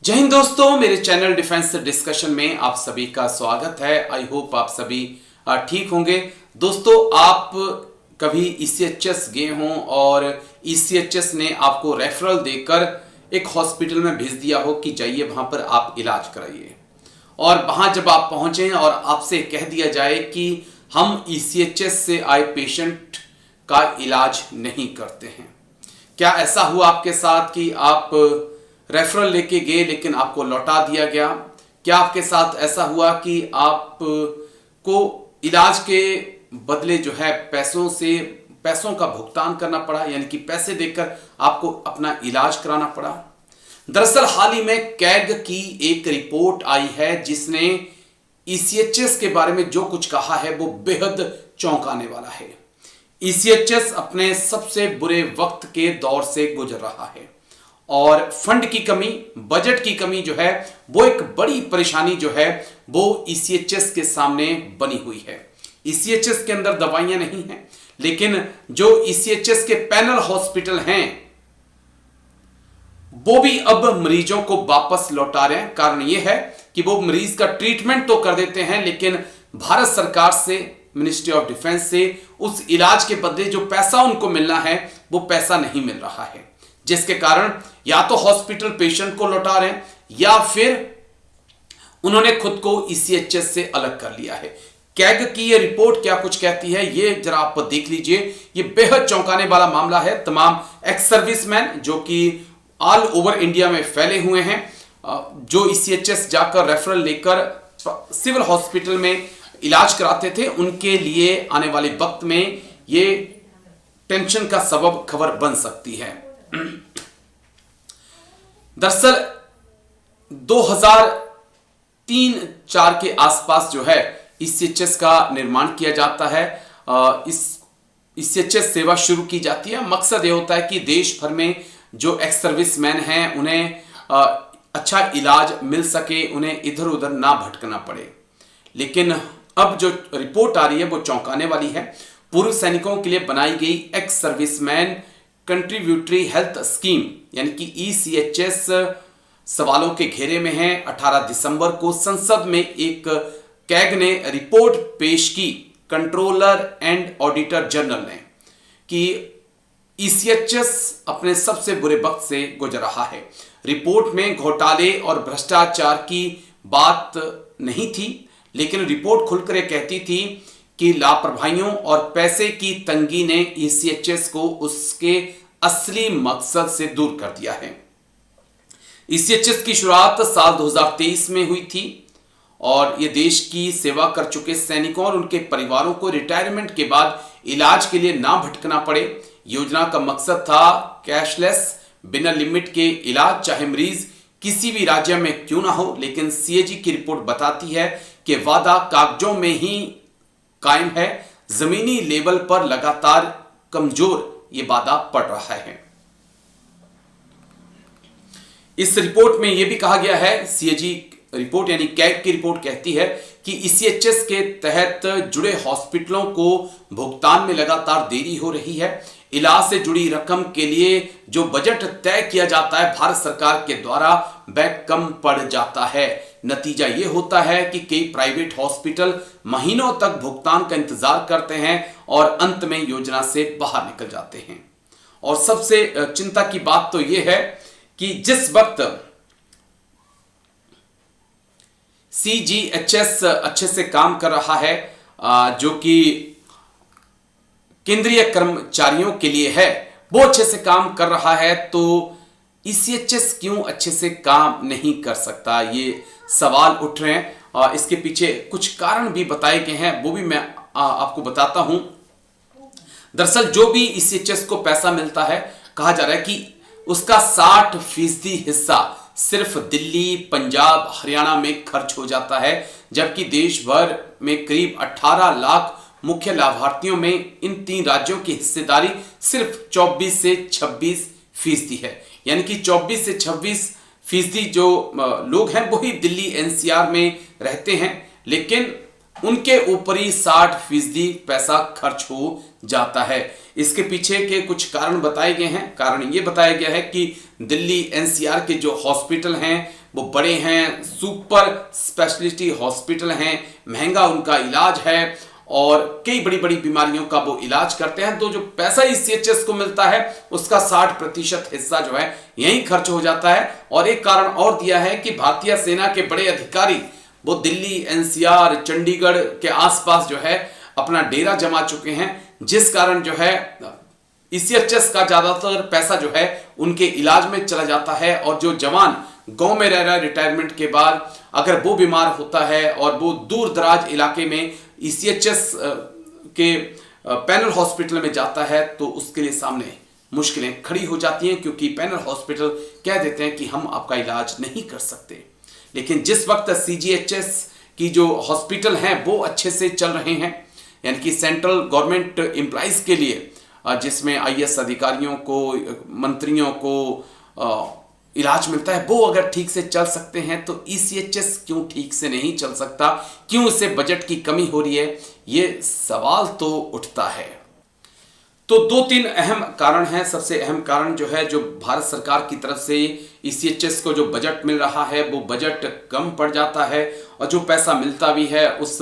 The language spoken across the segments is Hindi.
जय हिंद दोस्तों, मेरे चैनल डिफेंस डिस्कशन में आप सभी का स्वागत है। आई होप आप सभी ठीक होंगे। दोस्तों, आप कभी ईसीएचएस गए हों और ईसीएचएस ने आपको रेफरल देकर एक हॉस्पिटल में भेज दिया हो कि जाइए वहां पर आप इलाज कराइए, और वहां जब आप पहुंचे और आपसे कह दिया जाए कि हम ईसीएचएस से आए पेशेंट का इलाज नहीं करते हैं। क्या ऐसा हुआ आपके साथ कि आप रेफरल लेके गए लेकिन आपको लौटा दिया गया? क्या आपके साथ ऐसा हुआ कि आप को इलाज के बदले जो है पैसों का भुगतान करना पड़ा, यानी कि पैसे देकर आपको अपना इलाज कराना पड़ा? दरअसल हाल ही में कैग की एक रिपोर्ट आई है जिसने ईसीएचएस के बारे में जो कुछ कहा है वो बेहद चौंकाने वाला है। ईसीएचएस अपने सबसे बुरे वक्त के दौर से गुजर रहा है और फंड की कमी, बजट की कमी जो है वो एक बड़ी परेशानी जो है वो ईसीएचएस के सामने बनी हुई है। ईसीएचएस के अंदर दवाइयां नहीं हैं, लेकिन जो ईसीएचएस के पैनल हॉस्पिटल हैं वो भी अब मरीजों को वापस लौटा रहे हैं। कारण यह है कि वो मरीज का ट्रीटमेंट तो कर देते हैं, लेकिन भारत सरकार से, मिनिस्ट्री ऑफ डिफेंस से उस इलाज के बदले जो पैसा उनको मिलना है वो पैसा नहीं मिल रहा है, जिसके कारण या तो हॉस्पिटल पेशेंट को लौटा रहे हैं या फिर उन्होंने खुद को ईसीएचएस से अलग कर लिया है। कैग की ये रिपोर्ट क्या कुछ कहती है ये जरा आप देख लीजिए। ये बेहद चौंकाने वाला मामला है। तमाम एक्स सर्विसमैन जो कि ऑल ओवर इंडिया में फैले हुए हैं, जो ईसीएचएस जाकर रेफरल लेकर सिविल हॉस्पिटल में इलाज कराते थे, उनके लिए आने वाले वक्त में ये टेंशन का सबब खबर बन सकती है। दरअसल 2003-4 के आसपास जो है ईसीएचएस का निर्माण किया जाता है। इस ईसीएचएस सेवा शुरू की जाती है। मकसद ये होता है कि देश भर में जो एक्स सर्विसमैन हैं उन्हें अच्छा इलाज मिल सके, उन्हें इधर उधर ना भटकना पड़े। लेकिन अब जो रिपोर्ट आ रही है वो चौंकाने वाली है। पूर्व सैनिकों के लिए बनाई गई ex serviceman contributory health scheme यानी कि ईसीएचएस सवालों के घेरे में है। 18 दिसंबर को संसद में एक कैग ने रिपोर्ट पेश की, कंट्रोलर एंड ऑडिटर जनरल ने, कि ईसीएचएस अपने सबसे बुरे वक्त से गुजर रहा है। रिपोर्ट में घोटाले और भ्रष्टाचार की बात नहीं थी, लेकिन रिपोर्ट खुलकर यह कहती थी कि लापरवाहियों और पैसे की तंगी ने ईसीएचएस को उसके असली मकसद से दूर कर दिया है। ईसीएचएस की शुरुआत साल 2023 में हुई थी और ये देश की सेवा कर चुके सैनिकों और उनके परिवारों को रिटायरमेंट के बाद इलाज के लिए ना भटकना पड़े। योजना का मकसद था कैशलेस, बिना लिमिट के इलाज, चाहे मरीज किसी भी राज्य में क्यों ना हो। लेकिन सीएजी की रिपोर्ट बताती है कि वादा कागजों में ही कायम है, जमीनी लेवल पर लगातार कमजोर ये वादा पड़ रहा है। इस रिपोर्ट में यह भी कहा गया है, सीएजी रिपोर्ट यानी कैग की रिपोर्ट कहती है कि ईसीएचएस के तहत जुड़े हॉस्पिटलों को भुगतान में लगातार देरी हो रही है। इलाज से जुड़ी रकम के लिए जो बजट तय किया जाता है भारत सरकार के द्वारा, वह कम पड़ जाता है। नतीजा यह होता है कि कई प्राइवेट हॉस्पिटल महीनों तक भुगतान का इंतजार करते हैं और अंत में योजना से बाहर निकल जाते हैं। और सबसे चिंता की बात तो यह है कि जिस वक्त सीजीएचएस अच्छे से काम कर रहा है, जो कि केंद्रीय कर्मचारियों के लिए है, वो अच्छे से काम कर रहा है, तो ईसीएचएस क्यों अच्छे से काम नहीं कर सकता? ये सवाल उठ रहे हैं और इसके पीछे कुछ कारण भी बताए गए हैं, वो भी मैं आपको बताता हूं। दरअसल जो भी ईसीएचएस को पैसा मिलता है, कहा जा रहा है कि उसका 60% हिस्सा सिर्फ दिल्ली, पंजाब, हरियाणा में खर्च हो जाता है, जबकि देश भर में करीब 18 लाख मुख्य लाभार्थियों में इन 3 राज्यों की हिस्सेदारी सिर्फ 24 से 26% है। यानी कि 24 से 26% जो लोग हैं वही दिल्ली एनसीआर में रहते हैं, लेकिन उनके ऊपर ही 60% पैसा खर्च हो जाता है। इसके पीछे के कुछ कारण बताए गए हैं। कारण ये बताया गया है कि दिल्ली एनसीआर के जो हॉस्पिटल हैं वो बड़े हैं, सुपर स्पेशलिटी हॉस्पिटल हैं, महंगा उनका इलाज है और कई बड़ी बड़ी बीमारियों का वो इलाज करते हैं। तो जो पैसा इस सीएचएस को मिलता है उसका 60% हिस्सा जो है यही खर्च हो जाता है। और एक कारण और दिया है कि भारतीय सेना के बड़े अधिकारी वो दिल्ली, एनसीआर, चंडीगढ़ के आसपास जो है अपना डेरा जमा चुके हैं, जिस कारण जो है ईसीएचएस का ज्यादातर पैसा जो है उनके इलाज में चला जाता है। और जो जवान गांव में रह रहा है रिटायरमेंट के बाद, अगर वो बीमार होता है और वो दूर दराज इलाके में ईसीएचएस के पैनल हॉस्पिटल में जाता है तो उसके लिए सामने मुश्किलें खड़ी हो जाती हैं, क्योंकि पैनल हॉस्पिटल कह देते हैं कि हम आपका इलाज नहीं कर सकते। लेकिन जिस वक्त सीजीएचएस की जो हॉस्पिटल हैं वो अच्छे से चल रहे हैं, यानी कि सेंट्रल गवर्नमेंट एम्प्लॉइज के लिए, जिसमें आईएएस अधिकारियों को, मंत्रियों को इलाज मिलता है, वो अगर ठीक से चल सकते हैं तो ईसीएचएस क्यों ठीक से नहीं चल सकता, क्यों इसे बजट की कमी हो रही है, ये सवाल तो उठता है। तो 2-3 अहम कारण हैं। सबसे अहम कारण जो है, जो भारत सरकार की तरफ से ईसीएचएस को जो बजट मिल रहा है वो बजट कम पड़ जाता है, और जो पैसा मिलता भी है उस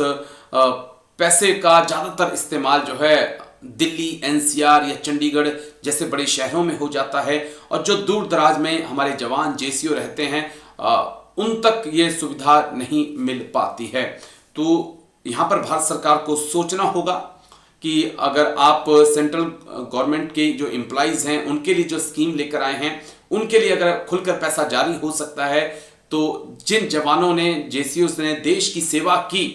पैसे का ज़्यादातर इस्तेमाल जो है दिल्ली, एनसीआर या चंडीगढ़ जैसे बड़े शहरों में हो जाता है, और जो दूर दराज में हमारे जवान जेसीओ रहते हैं उन तक ये सुविधा नहीं मिल पाती है। तो यहाँ पर भारत सरकार को सोचना होगा कि अगर आप सेंट्रल गवर्नमेंट के जो एम्प्लॉइज हैं उनके लिए जो स्कीम लेकर आए हैं, उनके लिए अगर खुलकर पैसा जारी हो सकता है, तो जिन जवानों ने, जेसीओस ने देश की सेवा की,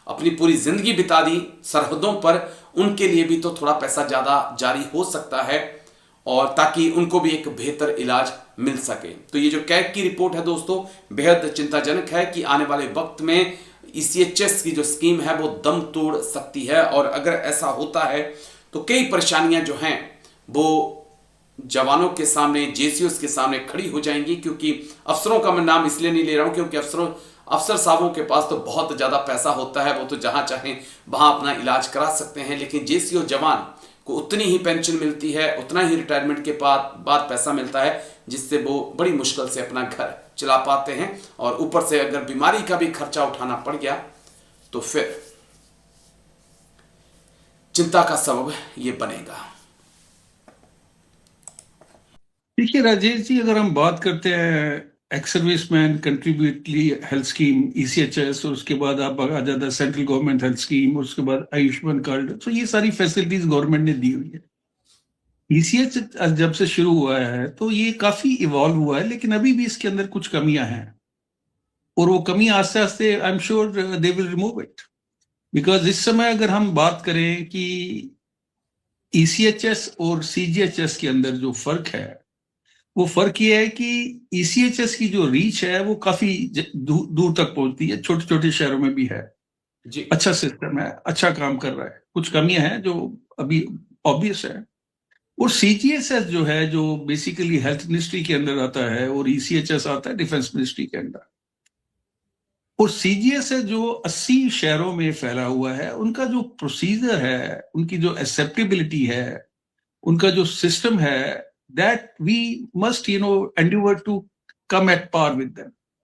अपनी पूरी जिंदगी बिता दी सरहदों पर, उनके लिए भी तो थोड़ा पैसा ज़्यादा जारी हो सकता है, और ताकि उनको भी एक बेहतर इलाज मिल सके। तो ये जो कैग की रिपोर्ट है दोस्तों, बेहद चिंताजनक है कि आने वाले वक्त में ईसीएचएस की जो स्कीम है वो दम तोड़ सकती है, और अगर ऐसा होता है तो कई परेशानियां जो हैं वो जवानों के सामने, जेसीओस के सामने खड़ी हो जाएंगी। क्योंकि अफसरों का मैं नाम इसलिए नहीं ले रहा हूं क्योंकि अफसर साहबों के पास तो बहुत ज़्यादा पैसा होता है, वो तो जहां चाहें वहां अपना इलाज करा सकते हैं, लेकिन जेसीओ जवान को उतनी ही पेंशन मिलती है, उतना ही रिटायरमेंट के बाद पैसा मिलता है, जिससे वो बड़ी मुश्किल से अपना घर चला पाते हैं। और ऊपर से अगर बीमारी का भी खर्चा उठाना पड़ गया तो फिर चिंता का सबब ये बनेगा। देखिए राजेश जी, अगर हम बात करते हैं ex serviceman contributory health scheme ECHS, और उसके बाद आप आ जाता है सेंट्रल गवर्नमेंट हेल्थ स्कीम, और उसके बाद आयुष्मान कार्ड, तो ये सारी फैसिलिटीज गवर्नमेंट ने दी हुई है। ईसीएच जब से शुरू हुआ है तो ये काफी इवॉल्व हुआ है, लेकिन अभी भी इसके अंदर कुछ कमियां हैं, और वो कमी आस्ते आस्ते I am sure they will remove it. Because इस समय अगर हम बात करें कि ईसीएचएस और सीजीएचएस के अंदर जो फर्क है, वो फर्क ये है कि ईसीएचएस की जो रीच है वो काफी दूर तक पहुंचती है, छोटे छोटे शहरों में भी है जी, अच्छा सिस्टम है, अच्छा काम कर रहा है। कुछ कमियां हैं जो अभी ऑब्वियस है। और सीजीएचएस जो है, जो बेसिकली हेल्थ मिनिस्ट्री के अंदर आता है, और ईसीएचएस आता है डिफेंस मिनिस्ट्री के अंदर। और सीजीएचएस जो 80 शहरों में फैला हुआ है, उनका जो प्रोसीजर है, उनकी जो एक्सेप्टेबिलिटी है, उनका जो सिस्टम है, that we must endeavor to come at par with them.